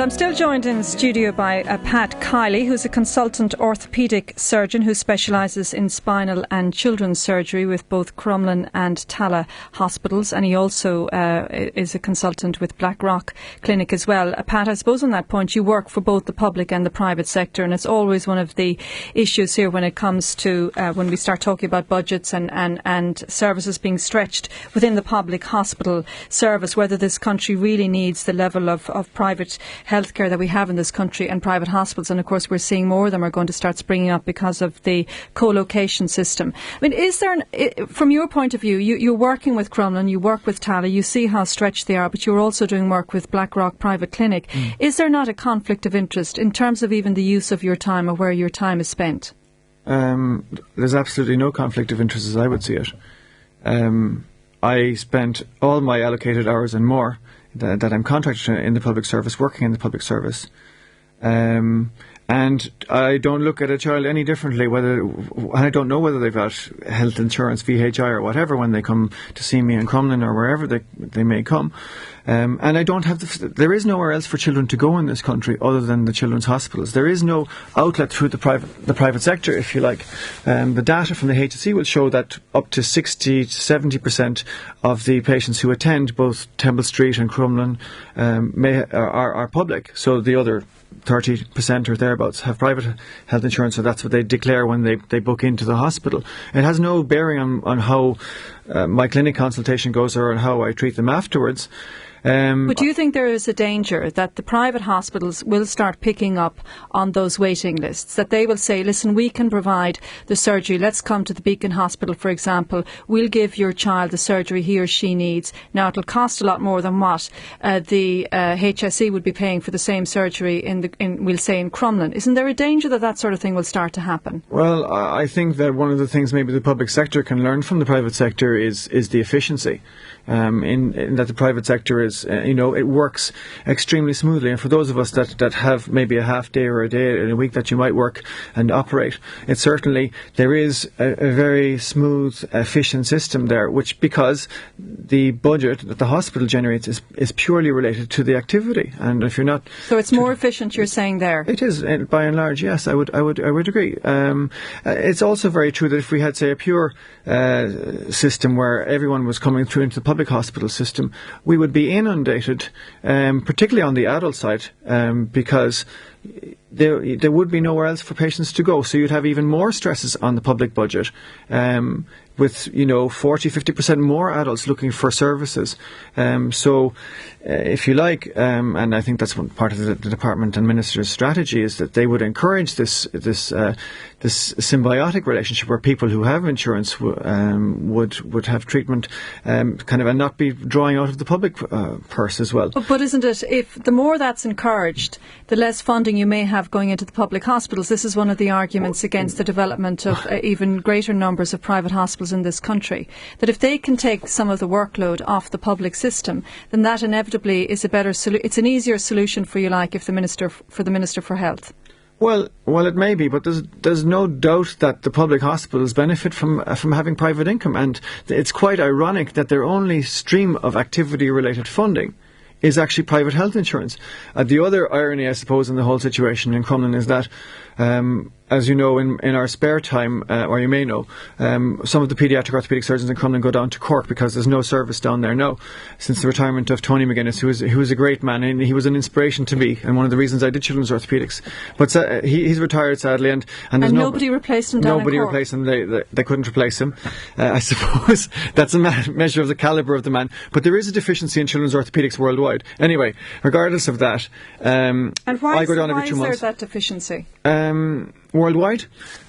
I'm still joined in the studio by Pat Kiely, who's a consultant orthopaedic surgeon who specialises in spinal and children's surgery with both Crumlin and Tallaght hospitals, and he also is a consultant with Blackrock Clinic as well. Pat, I suppose on that point you work for both the public and the private sector, and it's always one of the issues here when it comes to when we start talking about budgets and services being stretched within the public hospital service, whether this country really needs the level of private healthcare that we have in this country and private hospitals. And of course we're seeing more of them are going to start springing up because of the co-location system. I mean, is there, from your point of view, you're working with Crumlin, you work with Tallaght, you see how stretched they are, but you're also doing work with Blackrock Private Clinic. Is there not a conflict of interest in terms of even the use of your time or where your time is spent? There's absolutely no conflict of interest as I would see it. I spent all my allocated hours and more that I'm contracted in the public service, working in the public service. And I don't look at a child any differently, I don't know whether they've got health insurance, VHI or whatever when they come to see me in Crumlin or wherever they may come. And I don't have there is nowhere else for children to go in this country other than the children's hospitals. There is no outlet through the private sector, if you like. The data from the HSE will show that up to 60 to 70% of the patients who attend both Temple Street and Crumlin are public. So the other 30% or thereabouts have private health insurance, so that's what they declare when they book into the hospital. It has no bearing on how my clinic consultation goes or on how I treat them afterwards. But do you think there is a danger that the private hospitals will start picking up on those waiting lists, that they will say, listen, we can provide the surgery, let's come to the Beacon Hospital, for example, we'll give your child the surgery he or she needs. Now, it'll cost a lot more than what the HSE would be paying for the same surgery we'll say in Crumlin. Isn't there a danger that sort of thing will start to happen? Well, I think that one of the things maybe the public sector can learn from the private sector is the efficiency. In that the private sector is, it works extremely smoothly. And for those of us that have maybe a half day or a day in a week that you might work and operate, there is a very smooth, efficient system there, which because the budget that the hospital generates is purely related to the activity. And if you're not... So it's more efficient, you're saying there? It is, by and large, yes, I would agree. It's also very true that if we had, say, a pure system where everyone was coming through into the public hospital system, we would be inundated, particularly on the adult side, because there would be nowhere else for patients to go. So you'd have even more stresses on the public budget, with 40-50% more adults looking for services. If you like, and I think that's one part of the department and minister's strategy, is that they would encourage this symbiotic relationship where people who have insurance would have treatment, and not be drawing out of the public purse as well. But isn't it, if the more that's encouraged, the less funding you may have going into the public hospitals? This is one of the arguments against the development of even greater numbers of private hospitals in this country, that if they can take some of the workload off the public system, then that inevitably is a better it's an easier solution for the Minister for Health. Well, it may be, but there's no doubt that the public hospitals benefit from having private income, and it's quite ironic that their only stream of activity-related funding is actually private health insurance. The other irony, I suppose, in the whole situation in Crumlin is that, as you know, in our spare time, or you may know, some of the paediatric orthopaedic surgeons in Crumlin go down to Cork because there's no service down there now, since the retirement of Tony McGuinness, who was a great man, and he was an inspiration to me, and one of the reasons I did children's orthopaedics. But he's retired, sadly, and nobody replaced him down in Cork. Nobody replaced him. They couldn't replace him. I suppose that's a measure of the calibre of the man. But there is a deficiency in children's orthopaedics worldwide. Anyway, regardless of that, and why I go down every 2 months. Is there that deficiency? Worldwide?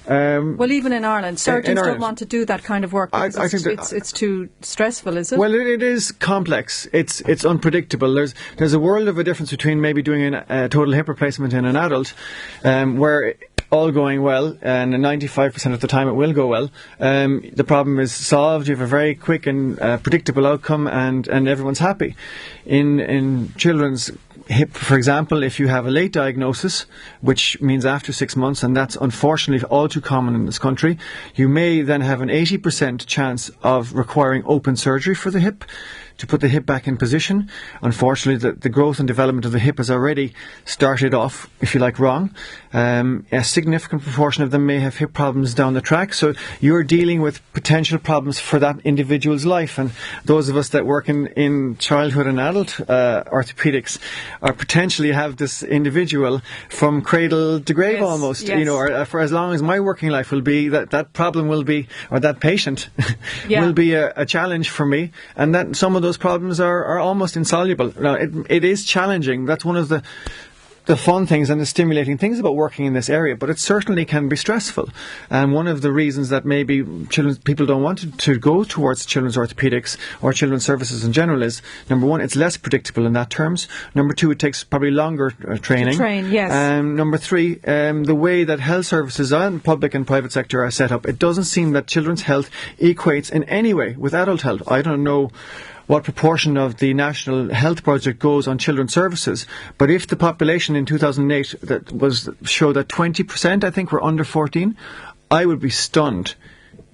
Well, even in Ireland, surgeons don't want to do that kind of work because I think it's too stressful, is it? Well, it is complex. It's unpredictable. There's a world of a difference between maybe doing a total hip replacement in an adult, where all going well, and 95% of the time it will go well. The problem is solved. You have a very quick and predictable outcome, and everyone's happy. In children's hip, for example, if you have a late diagnosis, which means after 6 months, and that's unfortunately all too common in this country, you may then have an 80% chance of requiring open surgery for the hip, to put the hip back in position. Unfortunately, the growth and development of the hip has already started off, if you like, wrong. A significant proportion of them may have hip problems down the track, so you're dealing with potential problems for that individual's life. And those of us that work in childhood and adult orthopaedics are potentially have this individual from cradle to grave, yes, almost, yes. Or for as long as my working life will be, that problem will be, or that patient yeah. will be a challenge for me, and that some of those problems are almost insoluble. Now, it is challenging. That's one of the fun things and the stimulating things about working in this area, but it certainly can be stressful. And one of the reasons that maybe people don't want to go towards children's orthopaedics or children's services in general is, number one, it's less predictable in that terms. Number two, it takes probably longer training. To train, yes. Number three, the way that health services and public and private sector are set up, it doesn't seem that children's health equates in any way with adult health. I don't know what proportion of the National Health Project goes on children's services, but if the population in 2008 showed that 20%, I think, were under 14, I would be stunned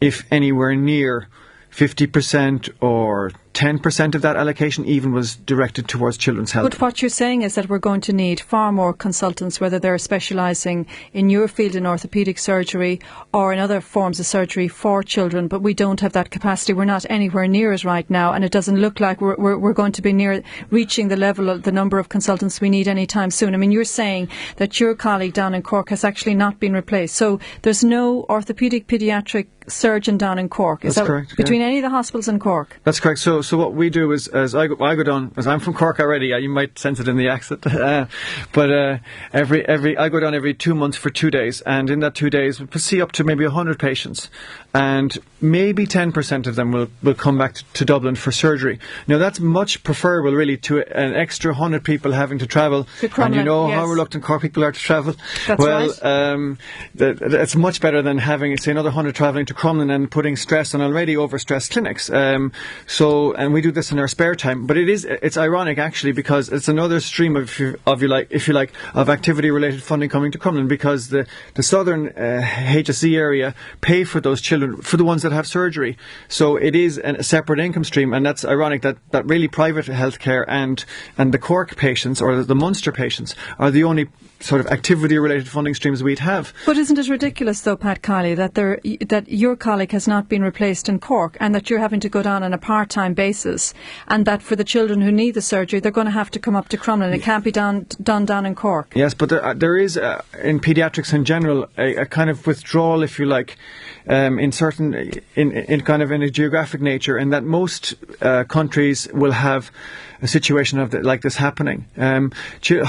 if anywhere near 50% or 10% of that allocation even was directed towards children's health. But what you're saying is that we're going to need far more consultants, whether they're specialising in your field in orthopaedic surgery or in other forms of surgery for children, but we don't have that capacity. We're not anywhere near it right now, and it doesn't look like we're going to be near reaching the level of the number of consultants we need anytime soon. I mean, you're saying that your colleague down in Cork has actually not been replaced, so there's no orthopaedic paediatric surgeon down in Cork. Is That's that correct. Between any of the hospitals in Cork? That's correct. So what we do is, as I go down, as I'm from Cork already, you might sense it in the accent, but I go down every 2 months for 2 days, and in that 2 days we see up to maybe 100 patients, and maybe 10% of them will come back to Dublin for surgery. Now that's much preferable really to an extra 100 people having to travel, and you know how reluctant Cork people are to travel. That's right. It's much better than having, say, another 100 travelling to Crumlin and putting stress on already overstressed clinics. And we do this in our spare time, but it's ironic actually, because it's another stream of activity related funding coming to Crumlin, because the southern HSE area pay for those children, for the ones that have surgery. So it is a separate income stream, and that's ironic that really private healthcare and the Cork patients or the Munster patients are the only sort of activity-related funding streams we'd have. But isn't it ridiculous, though, Pat Kiely, that your colleague has not been replaced in Cork, and that you're having to go down on a part-time basis, and that for the children who need the surgery, they're going to have to come up to Crumlin. It can't be done down in Cork. Yes, but there is, in paediatrics in general, a kind of withdrawal, if you like, in a geographic nature, in that most countries will have a situation like this happening. General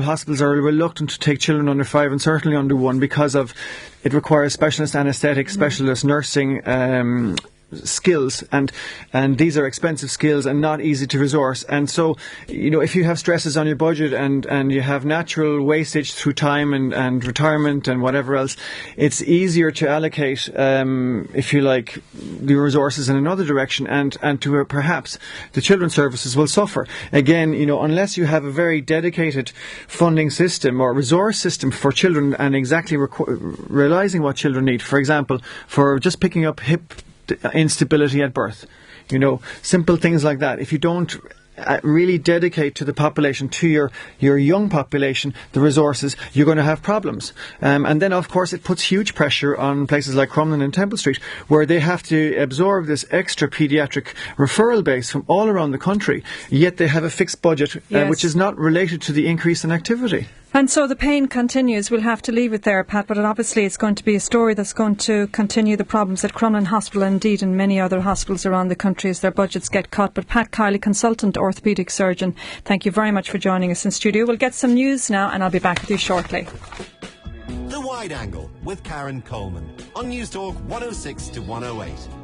hospitals are reluctant to take children under 5 and certainly under 1 because of it requires specialist anaesthetic, specialist nursing skills, and these are expensive skills and not easy to resource. And so, if you have stresses on your budget and you have natural wastage through time and retirement and whatever else, it's easier to allocate, if you like, the resources in another direction, and to perhaps the children's services will suffer. Again, unless you have a very dedicated funding system or resource system for children and exactly realising what children need. For example, for just picking up hip instability at birth, simple things like that. If you don't really dedicate to the population, to your young population, the resources, you're going to have problems. And then, of course, it puts huge pressure on places like Crumlin and Temple Street, where they have to absorb this extra paediatric referral base from all around the country, yet they have a fixed budget, which is not related to the increase in activity. And so the pain continues. We'll have to leave it there, Pat, but obviously it's going to be a story that's going to continue the problems at Crumlin Hospital and indeed in many other hospitals around the country as their budgets get cut. But Pat Kiely, consultant orthopaedic surgeon, thank you very much for joining us in studio. We'll get some news now and I'll be back with you shortly. The Wide Angle with Karen Coleman on News Talk 106 to 108.